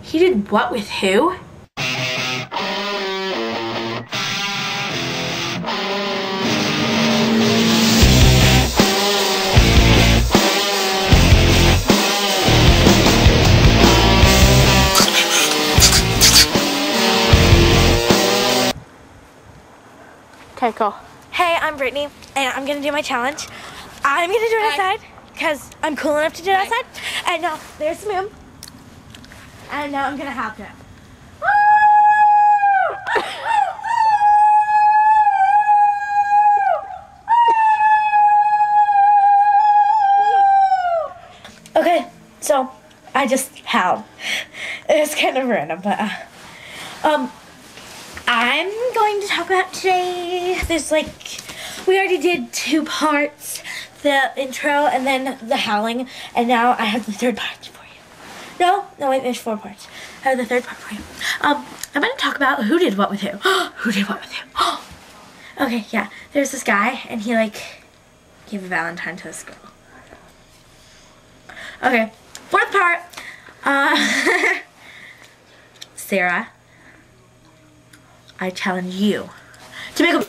He did what with who? Okay, go. Hey, I'm Brittany, and I'm gonna do my challenge. I'm gonna do it outside, because I'm cool enough to do it outside. And now, there's the moon. And now I'm gonna have him. Okay, so I just howled. It's kind of random, but I'm going to talk about today. There's like, we already did 2 parts, the intro and then the howling, and now I have the 3rd part for you. No, wait, there's 4 parts. I have the 3rd part for you. I'm going to talk about who did what with who. Who did what with who? Okay, yeah, there's this guy, and he like gave a Valentine to this girl. Okay, 4th part. Sarah, I challenge you to make a